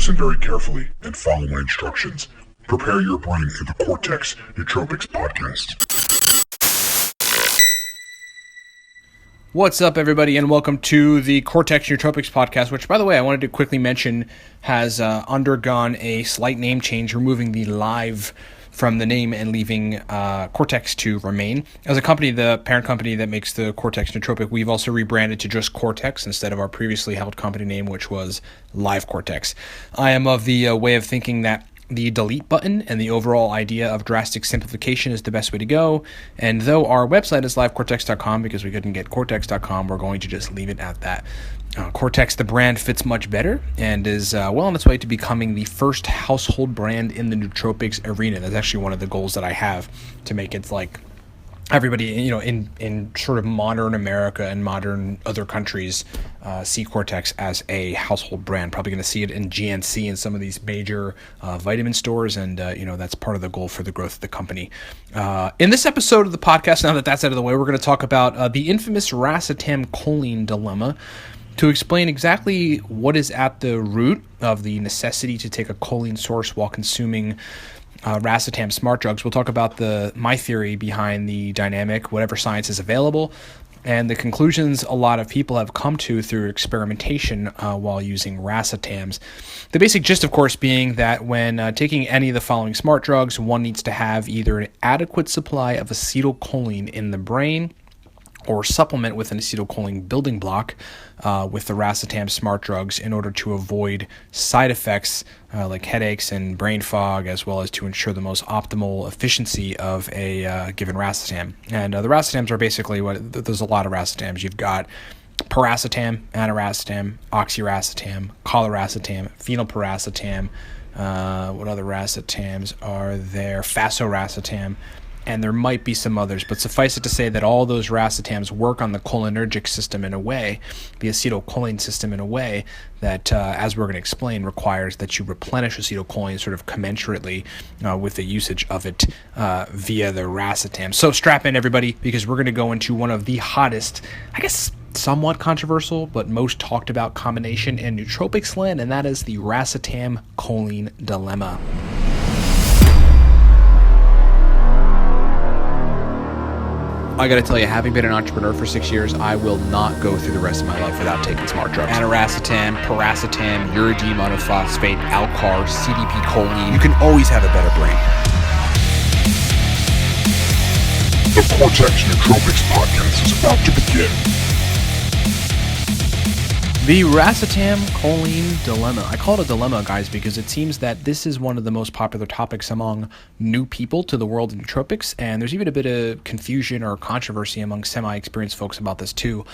Listen very carefully and follow my instructions. Prepare your brain for the Cortex Nootropics Podcast. What's up, everybody, and welcome to the Cortex Nootropics Podcast, which, by the way, I wanted to quickly mention has undergone a slight name change, removing the live from the name and leaving Cortex to remain. As a company, the parent company that makes the Cortex Nootropic, we've also rebranded to just Cortex instead of our previously held company name, which was Live Cortex. I am of the way of thinking that the delete button and the overall idea of drastic simplification is the best way to go. And though our website is livecortex.com, because we couldn't get cortex.com, we're going to just leave it at that. Cortex, the brand, fits much better and is well on its way to becoming the first household brand in the nootropics arena. That's actually one of the goals that I have, to make it like everybody, in sort of modern America and modern other countries see Cortex as a household brand. Probably going to see it in GNC and some of these major vitamin stores, and that's part of the goal for the growth of the company. In this episode of the podcast, now that that's out of the way, we're going to talk about the infamous Racetam Choline dilemma, to explain exactly what is at the root of the necessity to take a choline source while consuming Racetam smart drugs. We'll talk about my theory behind the dynamic, whatever science is available, and the conclusions a lot of people have come to through experimentation while using Racetams. The basic gist, of course, being that when taking any of the following smart drugs, one needs to have either an adequate supply of acetylcholine in the brain, or supplement with an acetylcholine building block with the Racetam smart drugs in order to avoid side effects like headaches and brain fog, as well as to ensure the most optimal efficiency of a given Racetam. And the Racetams are basically there's a lot of Racetams. You've got Paracetam, Aniracetam, Oxiracetam, Coliracetam, Phenylparacetam. What other Racetams are there? Fasoracetam. And there might be some others, but suffice it to say that all those Racetams work on the cholinergic system in a way, the acetylcholine system in a way that, as we're going to explain, requires that you replenish acetylcholine sort of commensurately with the usage of it via the Racetam. So strap in, everybody, because we're going to go into one of the hottest, I guess somewhat controversial, but most talked about combination in nootropics land, and that is the Racetam Choline dilemma. I gotta tell you, having been an entrepreneur for 6 years, I will not go through the rest of my life without taking smart drugs. Aniracetam, Paracetam, uridine monophosphate, Alcar, CDP choline. You can always have a better brain. The Cortex Nootropics Podcast is about to begin. The Racetam Choline dilemma. I call it a dilemma, guys, because it seems that this is one of the most popular topics among new people to the world of nootropics, and there's even a bit of confusion or controversy among semi-experienced folks about this too.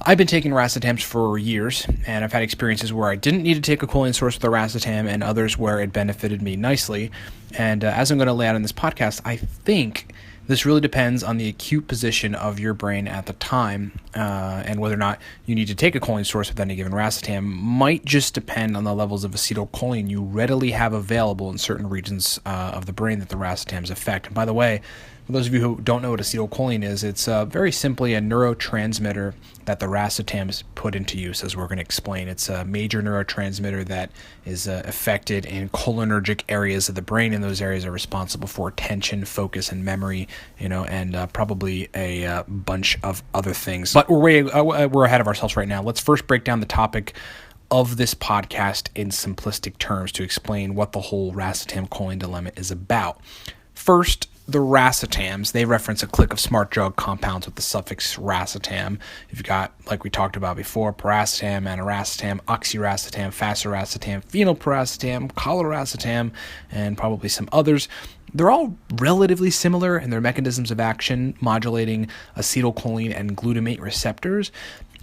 I've been taking Racetams for years, and I've had experiences where I didn't need to take a choline source with a Racetam, and others where it benefited me nicely. And as I'm going to lay out in this podcast, I think this really depends on the acute position of your brain at the time, and whether or not you need to take a choline source with any given Racetam might just depend on the levels of acetylcholine you readily have available in certain regions of the brain that the Racetams affect. And by the way, for those of you who don't know what acetylcholine is, it's very simply a neurotransmitter that the Racetams put into use, as we're going to explain. It's a major neurotransmitter that is affected in cholinergic areas of the brain, and those areas are responsible for attention, focus, and memory, and probably a bunch of other things. But we're ahead of ourselves right now. Let's first break down the topic of this podcast in simplistic terms to explain what the whole Racetam Choline dilemma is about. First, the Racetams, they reference a clique of smart drug compounds with the suffix Racetam. You've got, like we talked about before, Paracetam, Aniracetam, Oxiracetam, Fasoracetam, Phenylparacetam, Coliracetam, and probably some others. They're all relatively similar in their mechanisms of action, modulating acetylcholine and glutamate receptors,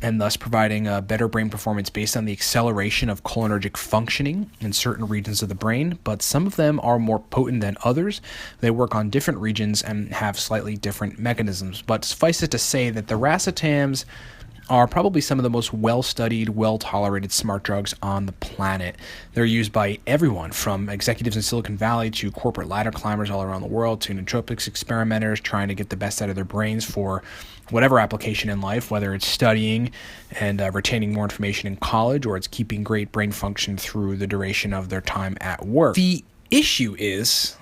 and thus providing a better brain performance based on the acceleration of cholinergic functioning in certain regions of the brain, but some of them are more potent than others. They work on different regions and have slightly different mechanisms, but suffice it to say that the Racetams are probably some of the most well-studied, well-tolerated smart drugs on the planet. They're used by everyone from executives in Silicon Valley to corporate ladder climbers all around the world to nootropics experimenters trying to get the best out of their brains for whatever application in life, whether it's studying and retaining more information in college or it's keeping great brain function through the duration of their time at work. The issue is,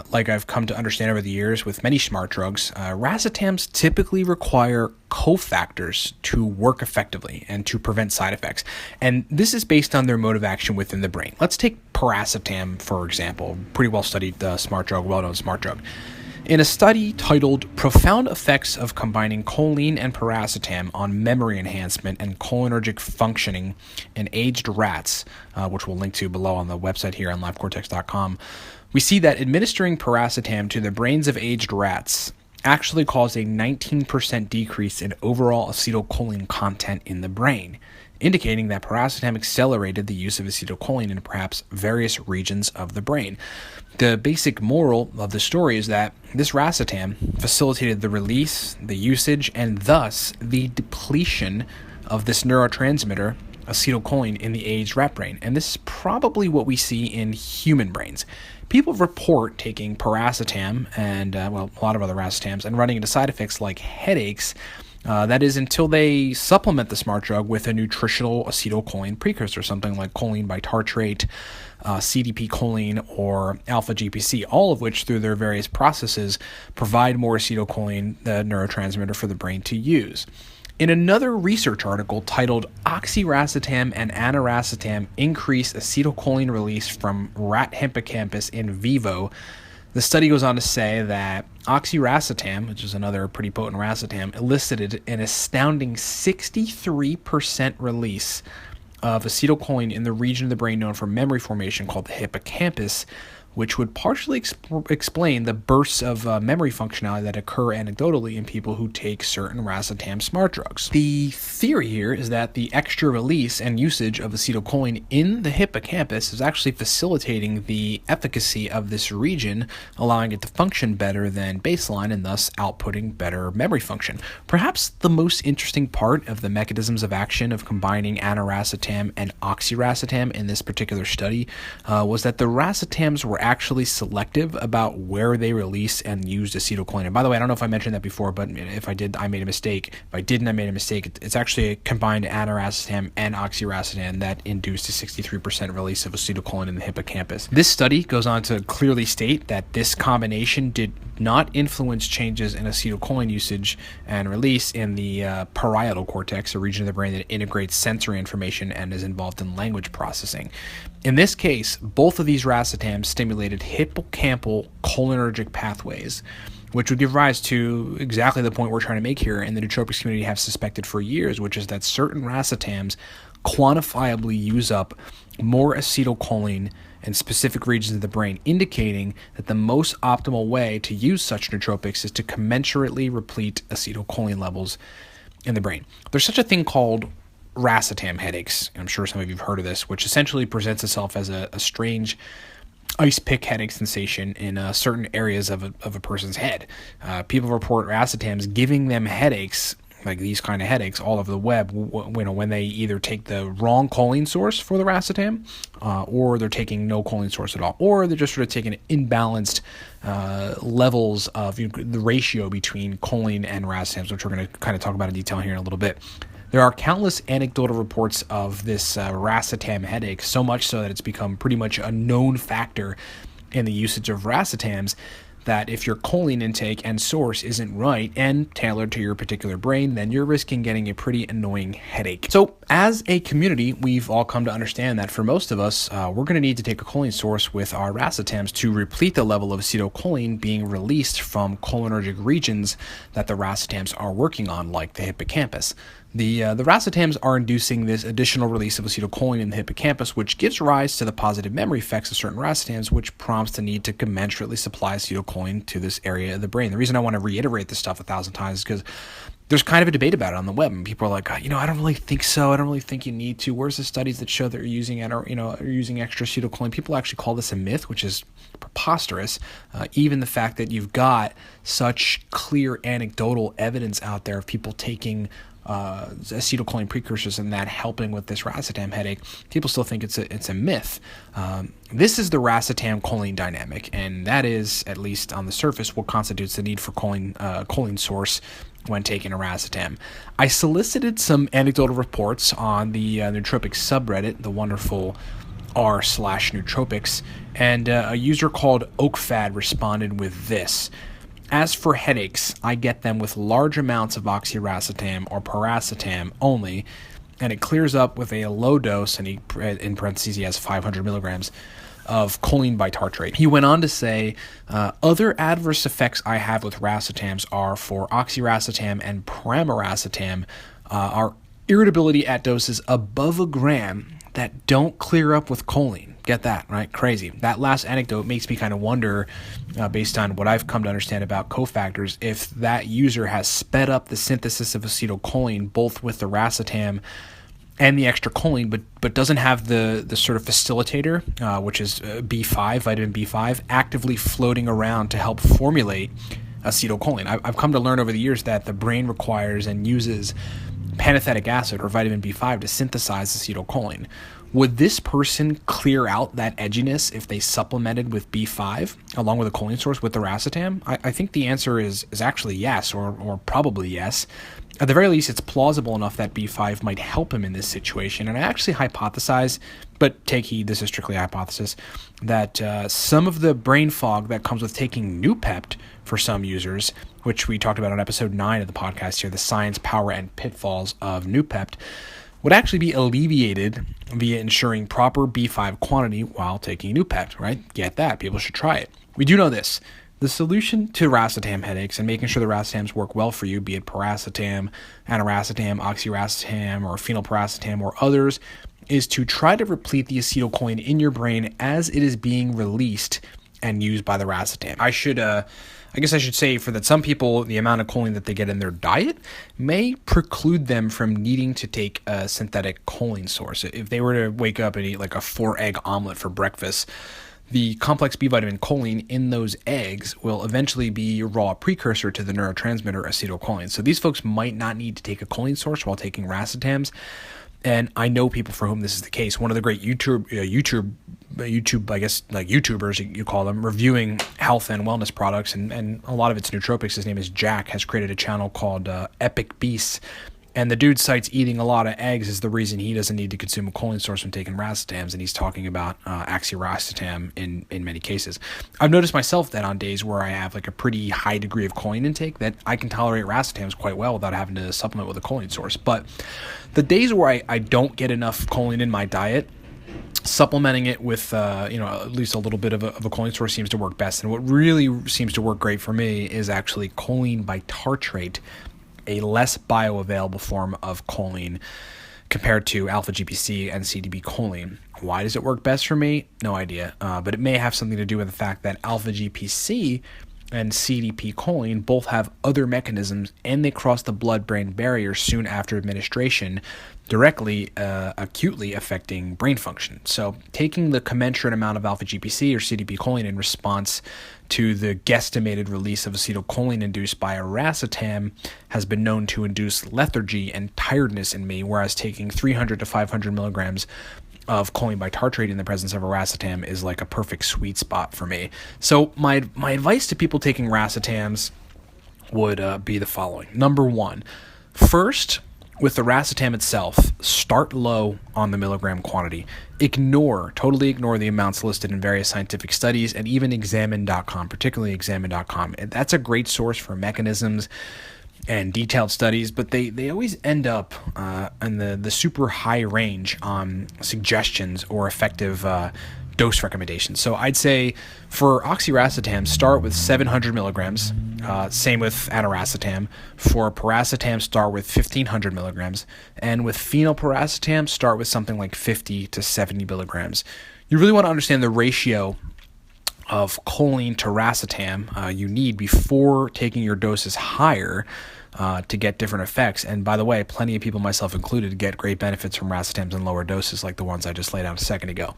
like I've come to understand over the years with many smart drugs, racetams typically require cofactors to work effectively and to prevent side effects. And this is based on their mode of action within the brain. Let's take piracetam, for example, pretty well-studied smart drug, well-known smart drug. In a study titled Profound Effects of Combining Choline and Piracetam on Memory Enhancement and Cholinergic Functioning in Aged Rats, which we'll link to below on the website here on livecortex.com, we see that administering piracetam to the brains of aged rats actually caused a 19% decrease in overall acetylcholine content in the brain, indicating that piracetam accelerated the use of acetylcholine in perhaps various regions of the brain. The basic moral of the story is that this racetam facilitated the release, the usage, and thus the depletion of this neurotransmitter, acetylcholine, in the aged rat brain. And this is probably what we see in human brains. People report taking piracetam and, a lot of other racetams and running into side effects like headaches. That is until they supplement the smart drug with a nutritional acetylcholine precursor, something like choline bitartrate, CDP choline, or alpha GPC, all of which through their various processes provide more acetylcholine, the neurotransmitter for the brain to use. In another research article titled Oxyracetam and Aniracetam Increase Acetylcholine Release from Rat Hippocampus in Vivo, the study goes on to say that oxyracetam, which is another pretty potent racetam, elicited an astounding 63% release of acetylcholine in the region of the brain known for memory formation called the hippocampus, which would partially explain the bursts of memory functionality that occur anecdotally in people who take certain racetam smart drugs. The theory here is that the extra release and usage of acetylcholine in the hippocampus is actually facilitating the efficacy of this region, allowing it to function better than baseline and thus outputting better memory function. Perhaps the most interesting part of the mechanisms of action of combining aniracetam and oxyracetam in this particular study was that the racetams were actually selective about where they release and used acetylcholine. And by the way, I don't know if I mentioned that before, but if I did, I made a mistake. If I didn't, I made a mistake. It's actually a combined aniracetam and oxyracetam that induced a 63% release of acetylcholine in the hippocampus. This study goes on to clearly state that this combination did not influence changes in acetylcholine usage and release in the parietal cortex, a region of the brain that integrates sensory information and is involved in language processing. In this case, both of these racetams stimulated hippocampal cholinergic pathways, which would give rise to exactly the point we're trying to make here and the nootropics community have suspected for years, which is that certain racetams quantifiably use up more acetylcholine in specific regions of the brain, indicating that the most optimal way to use such nootropics is to commensurately replete acetylcholine levels in the brain. There's such a thing called racetam headaches. I'm sure some of you have heard of this, which essentially presents itself as a strange ice pick headache sensation in certain areas of a person's head. People report racetams giving them headaches, like these kind of headaches, all over the web when they either take the wrong choline source for the racetam, or they're taking no choline source at all, or they're just sort of taking imbalanced levels of the ratio between choline and racetams, which we're going to kind of talk about in detail here in a little bit. There are countless anecdotal reports of this racetam headache, so much so that it's become pretty much a known factor in the usage of racetams, that if your choline intake and source isn't right and tailored to your particular brain, then you're risking getting a pretty annoying headache. So as a community, we've all come to understand that for most of us, we're going to need to take a choline source with our racetams to replete the level of acetylcholine being released from cholinergic regions that the racetams are working on, like the hippocampus. The racetams are inducing this additional release of acetylcholine in the hippocampus, which gives rise to the positive memory effects of certain racetams, which prompts the need to commensurately supply acetylcholine to this area of the brain. The reason I want to reiterate this stuff 1,000 times is because there's kind of a debate about it on the web, and people are like, I don't really think so. I don't really think you need to. Where's the studies that show that you're using extra acetylcholine? People actually call this a myth, which is preposterous. Even the fact that you've got such clear anecdotal evidence out there of people taking acetylcholine precursors and that helping with this racetam headache, people still think it's a myth. This is the racetam choline dynamic, and that is, at least on the surface, what constitutes the need for choline source when taking a racetam. I solicited some anecdotal reports on the Nootropics subreddit, the wonderful r/Nootropics, and a user called OakFad responded with this. As for headaches, I get them with large amounts of oxiracetam or paracetam only, and it clears up with a low dose, and in parentheses he has 500 milligrams of choline bitartrate. He went on to say, other adverse effects I have with racetams are for oxiracetam and pramiracetam are irritability at doses above a gram that don't clear up with choline. Get that, right? Crazy. That last anecdote makes me kind of wonder, based on what I've come to understand about cofactors, if that user has sped up the synthesis of acetylcholine both with the racetam and the extra choline, but doesn't have the sort of facilitator, which is B5, vitamin B5, actively floating around to help formulate acetylcholine. I've come to learn over the years that the brain requires and uses pantothenic acid or vitamin B5 to synthesize acetylcholine. Would this person clear out that edginess if they supplemented with B5 along with a choline source with the racetam? I think the answer is actually yes, or probably yes. At the very least, it's plausible enough that B5 might help him in this situation. And I actually hypothesize, but take heed, this is strictly a hypothesis, that some of the brain fog that comes with taking Noopept for some users, which we talked about on episode 9 of the podcast here, the science, power, and pitfalls of Noopept, would actually be alleviated via ensuring proper B5 quantity while taking Noopept, right? Get that. People should try it. We do know this. The solution to racetam headaches and making sure the racetams work well for you, be it paracetam, aniracetam, oxiracetam, or phenylparacetam, or others, is to try to replete the acetylcholine in your brain as it is being released and used by the racetam. I guess I should say for that some people, the amount of choline that they get in their diet may preclude them from needing to take a synthetic choline source. If they were to wake up and eat like a 4-egg omelet for breakfast, the complex B vitamin choline in those eggs will eventually be a raw precursor to the neurotransmitter acetylcholine. So these folks might not need to take a choline source while taking racetams. And I know people for whom this is the case. One of the great YouTube, I guess, like YouTubers, you call them, reviewing health and wellness products, and a lot of it's nootropics. His name is Jack, has created a channel called Epic Beasts. And the dude cites eating a lot of eggs as the reason he doesn't need to consume a choline source when taking racetams, and he's talking about oxiracetam in many cases. I've noticed myself that on days where I have like a pretty high degree of choline intake, that I can tolerate racetams quite well without having to supplement with a choline source. But the days where I don't get enough choline in my diet, supplementing it with at least a little bit of a choline source seems to work best. And what really seems to work great for me is actually choline bitartrate, a less bioavailable form of choline compared to alpha GPC and CDB choline. Why does it work best for me? No idea. But it may have something to do with the fact that alpha GPC and CDP choline both have other mechanisms, and they cross the blood-brain barrier soon after administration, directly acutely affecting brain function. So taking the commensurate amount of alpha GPC or CDP choline in response to the guesstimated release of acetylcholine induced by a racetam has been known to induce lethargy and tiredness in me, whereas taking 300 to 500 milligrams of choline bitartrate in the presence of a racetam is like a perfect sweet spot for me. So my advice to people taking racetams would be the following. Number one, first, with the racetam itself, start low on the milligram quantity. Totally ignore the amounts listed in various scientific studies and even examine.com, particularly examine.com. That's a great source for mechanisms and detailed studies, but they always end up in the super high range on suggestions or effective dose recommendations. So I'd say for oxiracetam, start with 700 milligrams. Same with aniracetam. For paracetam, start with 1500 milligrams. And with phenylparacetam, start with something like 50 to 70 milligrams. You really want to understand the ratio of choline to racetam you need before taking your doses higher to get different effects. And by the way, plenty of people, myself included, get great benefits from racetams in lower doses like the ones I just laid out a second ago.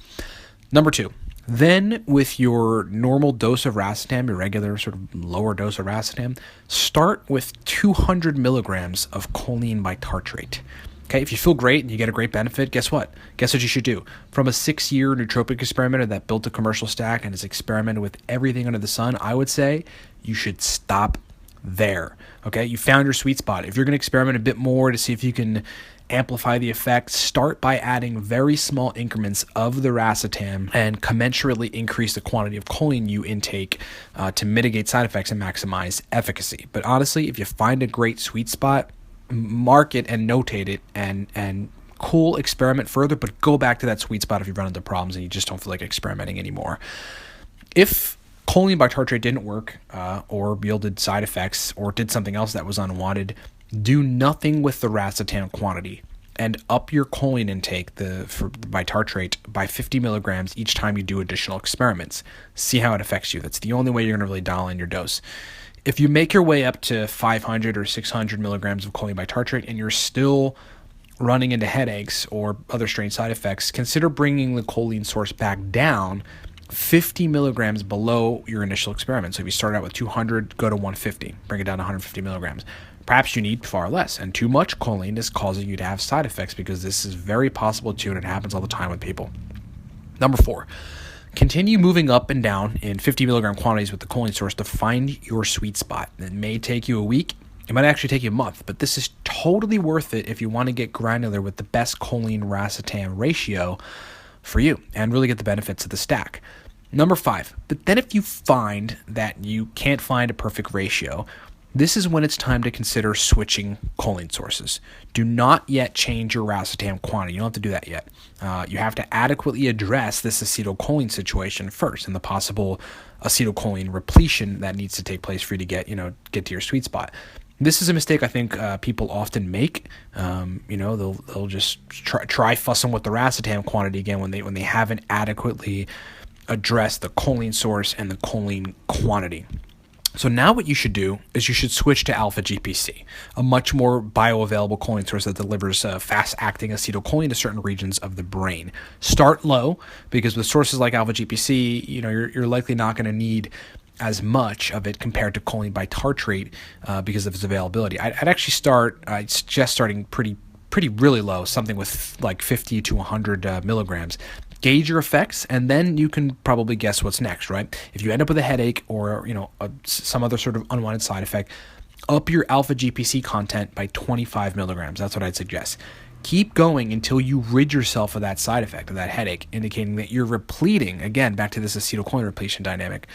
Number two, Then with your normal dose of racetam, your regular sort of lower dose of racetam, start with 200 milligrams of choline bitartrate. Okay, if you feel great and you get a great benefit, guess what? Guess what you should do? From a 6-year nootropic experimenter that built a commercial stack and has experimented with everything under the sun, I would say you should stop there. Okay, you found your sweet spot. If you're going to experiment a bit more to see if you can amplify the effect, start by adding very small increments of the racetam and commensurately increase the quantity of choline you intake to mitigate side effects and maximize efficacy. But honestly, if you find a great sweet spot, mark it and notate it and cool, experiment further, but go back to that sweet spot if you run into problems and you just don't feel like experimenting anymore. If choline bitartrate didn't work or yielded side effects or did something else that was unwanted, do nothing with the racetam quantity and up your choline intake for bitartrate by 50 milligrams each time you do additional experiments. See how it affects you. That's the only way you're going to really dial in your dose. If you make your way up to 500 or 600 milligrams of choline bitartrate and you're still running into headaches or other strange side effects, consider bringing the choline source back down 50 milligrams below your initial experiment. So if you start out with 200, go to 150, bring it down to 150 milligrams. Perhaps you need far less, and too much choline is causing you to have side effects because this is very possible too, and it happens all the time with people. Number 4. Continue moving up and down in 50 milligram quantities with the choline source to find your sweet spot. It may take you a week. It might actually take you a month, but this is totally worth it if you want to get granular with the best choline racetam ratio for you and really get the benefits of the stack. Number 5, but then if you find that you can't find a perfect ratio, this is when it's time to consider switching choline sources. Do not yet change your racetam quantity. You don't have to do that yet. You have to adequately address this acetylcholine situation first and the possible acetylcholine repletion that needs to take place for you to get to your sweet spot. This is a mistake I think people often make. They'll just try fussing with the racetam quantity again when they haven't adequately addressed the choline source and the choline quantity. So now what you should do is you should switch to alpha GPC, a much more bioavailable choline source that delivers fast-acting acetylcholine to certain regions of the brain. Start low, because with sources like alpha GPC, you're likely not going to need as much of it compared to choline bitartrate because of its availability. I'd suggest starting pretty really low, something with like 50 to 100 milligrams. Gauge your effects, and then you can probably guess what's next, right? If you end up with a headache or some other sort of unwanted side effect, up your alpha GPC content by 25 milligrams. That's what I'd suggest. Keep going until you rid yourself of that side effect, of that headache, indicating that you're repleting, again, back to this acetylcholine repletion dynamic,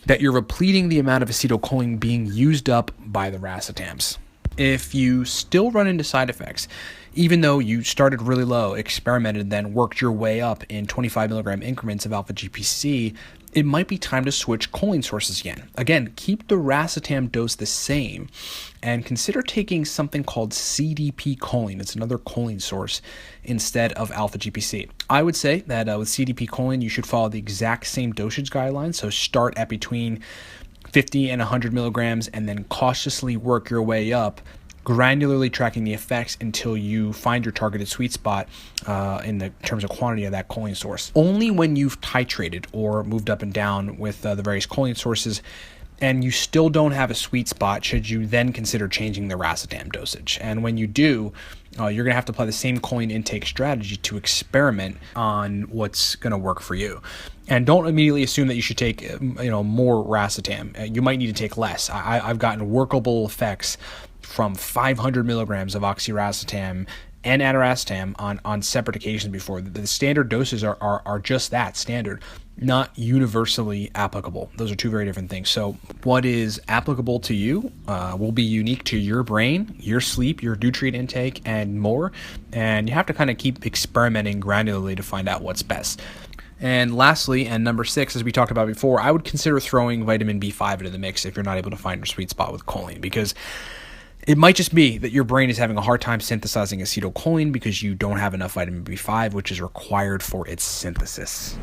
that you're repleting the amount of acetylcholine being used up by the racetams. If you still run into side effects, even though you started really low, experimented, then worked your way up in 25 milligram increments of alpha GPC, it might be time to switch choline sources again. Again, keep the racetam dose the same and consider taking something called CDP choline. It's another choline source instead of alpha GPC. I would say that with CDP choline, you should follow the exact same dosage guidelines. So start at between 50 and 100 milligrams and then cautiously work your way up, granularly tracking the effects until you find your targeted sweet spot in the terms of quantity of that choline source. Only when you've titrated or moved up and down with the various choline sources and you still don't have a sweet spot should you then consider changing the racetam dosage. And when you do, you're going to have to apply the same choline intake strategy to experiment on what's going to work for you. And don't immediately assume that you should take more racetam. You might need to take less. I've gotten workable effects from 500 milligrams of oxiracetam and ataracetam on separate occasions before. The standard doses are just that, standard, not universally applicable. Those are two very different things. So what is applicable to you will be unique to your brain, your sleep, your nutrient intake, and more. And you have to kind of keep experimenting granularly to find out what's best. And lastly, and number 6, as we talked about before, I would consider throwing vitamin B5 into the mix if you're not able to find your sweet spot with choline, because it might just be that your brain is having a hard time synthesizing acetylcholine because you don't have enough vitamin B5, which is required for its synthesis.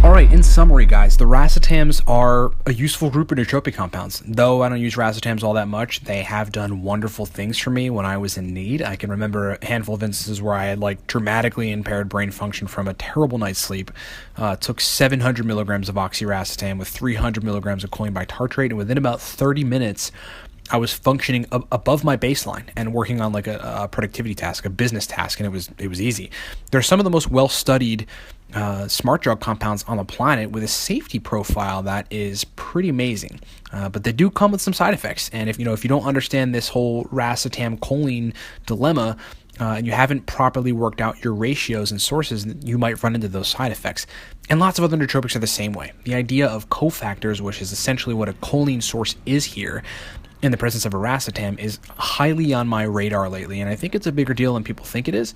All right, in summary, guys, the racetams are a useful group of nootropic compounds. Though I don't use racetams all that much, they have done wonderful things for me when I was in need. I can remember a handful of instances where I had dramatically impaired brain function from a terrible night's sleep. Took 700 milligrams of oxyracetam with 300 milligrams of choline bitartrate, and within about 30 minutes, I was functioning above my baseline and working on a productivity task, a business task, and it was easy. They're some of the most well-studied smart drug compounds on the planet with a safety profile that is pretty amazing. But they do come with some side effects, and if you don't understand this whole racetam choline dilemma, and you haven't properly worked out your ratios and sources, you might run into those side effects. And lots of other nootropics are the same way. The idea of cofactors, which is essentially what a choline source is here, in the presence of a racetam, is highly on my radar lately, and I think it's a bigger deal than people think it is.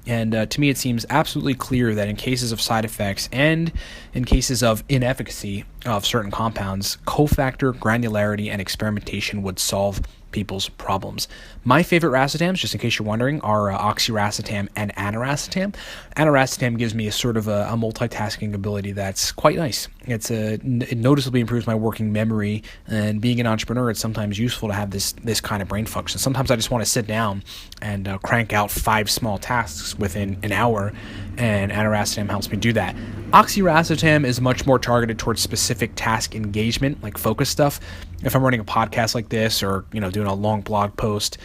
And to me, it seems absolutely clear that in cases of side effects and in cases of inefficacy of certain compounds, cofactor, granularity, and experimentation would solve people's problems. My favorite racetams, just in case you're wondering, are oxyracetam and aniracetam. Aniracetam gives me a sort of a multitasking ability that's quite nice. It noticeably improves my working memory, and being an entrepreneur, it's sometimes useful to have this kind of brain function. Sometimes I just want to sit down and crank out 5 small tasks within an hour, and aniracetam helps me do that. Oxyracetam is much more targeted towards specific task engagement, like focus stuff. If I'm running a podcast like this, or doing a long blog post,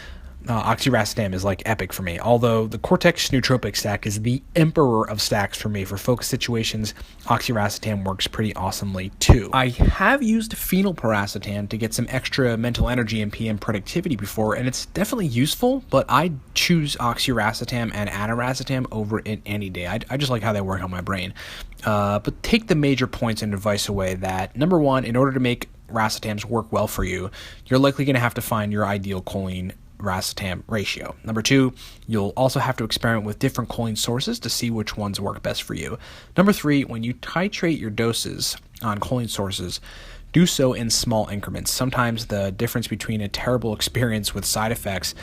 oxyracetam is epic for me. Although the Cortex nootropic stack is the emperor of stacks for me for focus situations, oxyracetam works pretty awesomely too. I have used phenylpiracetam to get some extra mental energy and PM productivity before, and it's definitely useful, but I choose oxyracetam and aniracetam over it any day. I just like how they work on my brain. But take the major points and advice away that, number one, in order to make racetams work well for you, you're likely going to have to find your ideal choline racetam ratio. Number two, you'll also have to experiment with different choline sources to see which ones work best for you. Number three, when you titrate your doses on choline sources, do so in small increments. Sometimes the difference between a terrible experience with side effects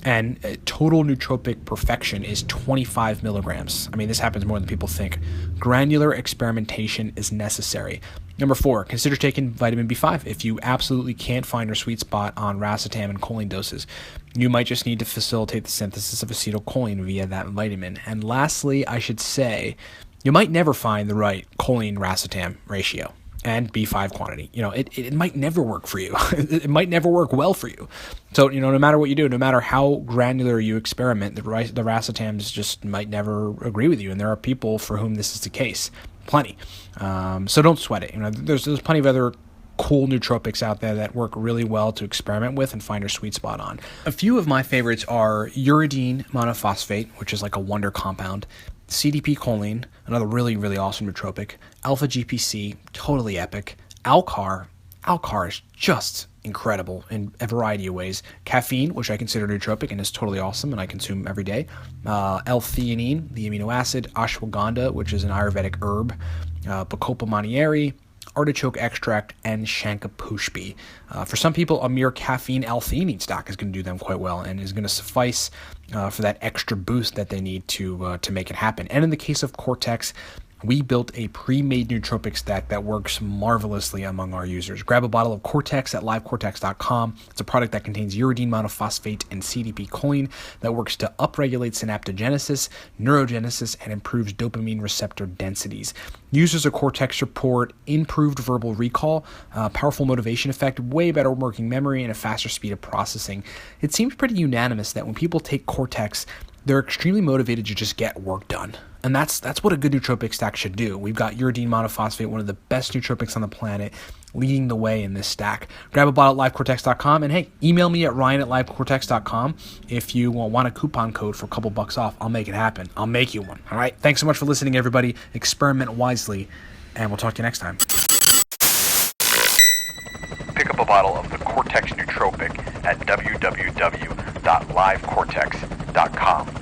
and total nootropic perfection is 25 milligrams. I mean, this happens more than people think. Granular experimentation is necessary. Number four, consider taking vitamin B5 if you absolutely can't find your sweet spot on racetam and choline doses. You might just need to facilitate the synthesis of acetylcholine via that vitamin. And lastly, I should say, you might never find the right choline racetam ratio and B5 quantity. It might never work for you. It might never work well for you. So, no matter what you do, no matter how granular you experiment, the racetams just might never agree with you. And there are people for whom this is the case. Plenty. So don't sweat it. There's plenty of other cool nootropics out there that work really well to experiment with and find your sweet spot on. A few of my favorites are uridine monophosphate, which is like a wonder compound, CDP choline, another really, really awesome nootropic, alpha GPC, totally epic, Alcar is just incredible in a variety of ways, caffeine, which I consider nootropic and is totally awesome and I consume every day, L-theanine, the amino acid, ashwagandha, which is an Ayurvedic herb, Bacopa monnieri, artichoke extract, and shankapushpi. For some people, a mere caffeine L-theanine stock is going to do them quite well and is going to suffice for that extra boost that they need to make it happen. And in the case of Cortex, we built a pre-made nootropic stack that works marvelously among our users. Grab a bottle of Cortex at livecortex.com. It's a product that contains uridine monophosphate and CDP choline that works to upregulate synaptogenesis, neurogenesis, and improves dopamine receptor densities. Users of Cortex report improved verbal recall, powerful motivation effect, way better working memory, and a faster speed of processing. It seems pretty unanimous that when people take Cortex, they're extremely motivated to just get work done. And that's what a good nootropic stack should do. We've got uridine monophosphate, one of the best nootropics on the planet, leading the way in this stack. Grab a bottle at livecortex.com, and hey, email me at ryan@livecortex.com if you want a coupon code for a couple bucks off. I'll make it happen. I'll make you one. All right? Thanks so much for listening, everybody. Experiment wisely, and we'll talk to you next time. Pick up a bottle of the Cortex Nootropic at www.livecortex.com.